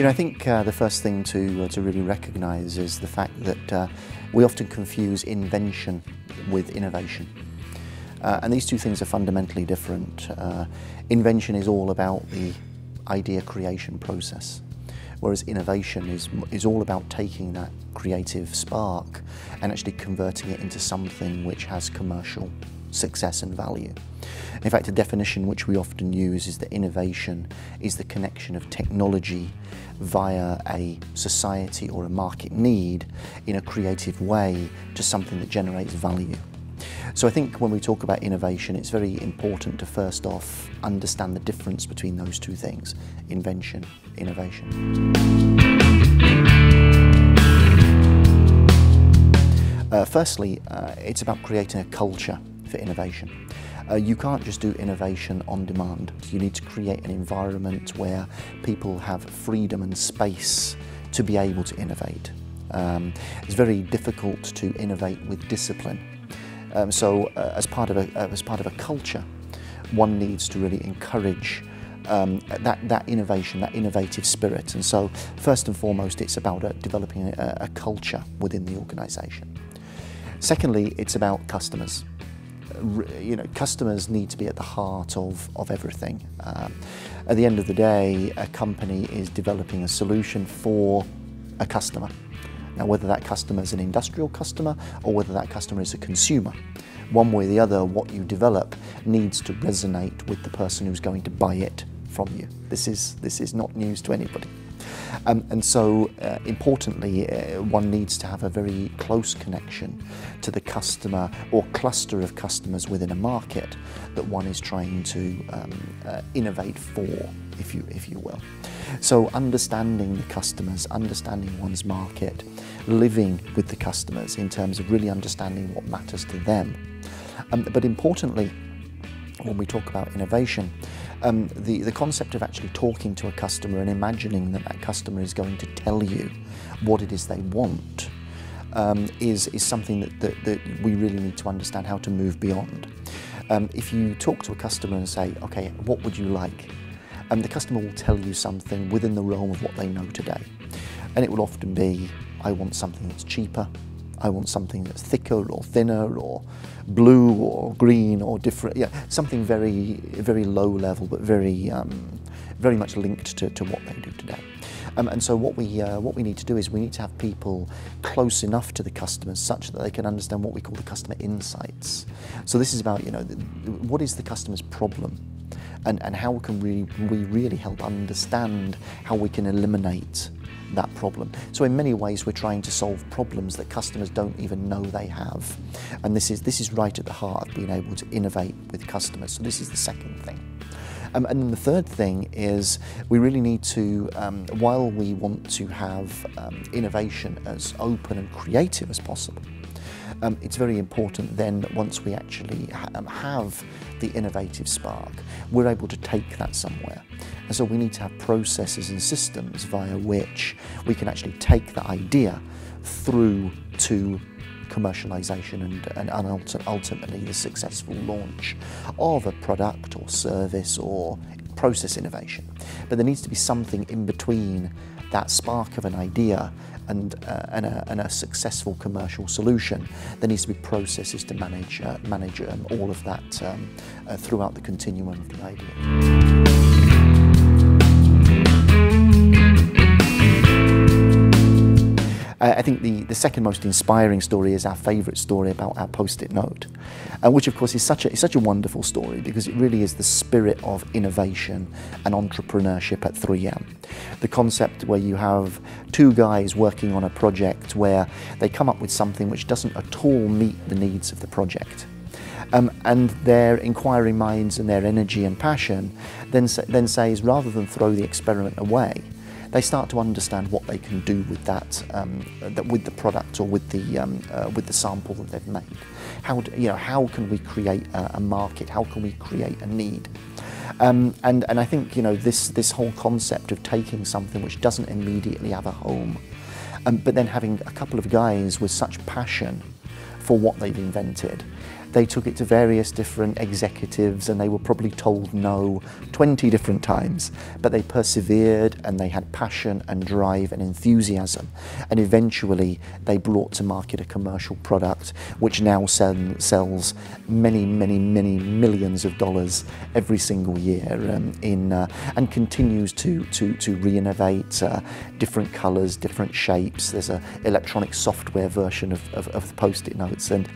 I think the first thing to really recognise is the fact that we often confuse invention with innovation. And these two things are fundamentally different. Invention is all about the idea creation process, whereas innovation is all about taking that creative spark and actually converting it into something which has commercial success and value. In fact, a definition which we often use is that innovation is the connection of technology via a society or a market need in a creative way to something that generates value. So I think when we talk about innovation, it's very important to first off understand the difference between those two things: invention, innovation. Firstly, it's about creating a culture for innovation. You can't just do innovation on demand. You need to create an environment where people have freedom and space to be able to innovate. It's very difficult to innovate with discipline. So as part of a culture, one needs to really encourage that innovation, that innovative spirit. And so first and foremost, it's about developing a culture within the organisation. Secondly, it's about customers. Customers need to be at the heart of everything. At the end of the day, a company is developing a solution for a customer. Now, whether that customer is an industrial customer or whether that customer is a consumer, one way or the other, what you develop needs to resonate with the person who's going to buy it from you. This is not news to anybody. And so, importantly, one needs to have a very close connection to the customer or cluster of customers within a market that one is trying to innovate for, if you will. So understanding the customers, understanding one's market, living with the customers in terms of really understanding what matters to them. But importantly, when we talk about innovation, the concept of actually talking to a customer and imagining that that customer is going to tell you what it is they want is something that we really need to understand how to move beyond. If you talk to a customer and say, okay, what would you like? The customer will tell you something within the realm of what they know today. And it will often be, I want something that's cheaper, I want something that's thicker or thinner or blue or green or different, something very, very low level but very much linked to what they do today. And so what we need to do is we need to have people close enough to the customers such that they can understand what we call the customer insights. So this is about, what is the customer's problem? And how can we really help understand how we can eliminate that problem. So in many ways we're trying to solve problems that customers don't even know they have. And this is right at the heart of being able to innovate with customers. So this is the second thing. And then the third thing is we really need to, while we want to have innovation as open and creative as possible, it's very important then that once we actually have the innovative spark, we're able to take that somewhere. And so we need to have processes and systems via which we can actually take that idea through to commercialization and ultimately the successful launch of a product or service or process innovation. But there needs to be something in between that spark of an idea and a successful commercial solution. There needs to be processes to manage all of that throughout the continuum of the idea. I think the second most inspiring story is our favourite story about our post-it note, which of course is such a wonderful story because it really is the spirit of innovation and entrepreneurship at 3M. The concept where you have two guys working on a project where they come up with something which doesn't at all meet the needs of the project. And their inquiring minds and their energy and passion then says, rather than throw the experiment away, they start to understand what they can do with that, with the product or with the sample that they've made. How can we create a market? How can we create a need? And I think this whole concept of taking something which doesn't immediately have a home, but then having a couple of guys with such passion for what they've invented, They took it to various different executives and they were probably told no 20 different times, but they persevered and they had passion and drive and enthusiasm, and eventually they brought to market a commercial product which now sells many millions of dollars every single year, and continues to re-innovate, different colours, different shapes. There's an electronic software version of the Post-it notes. And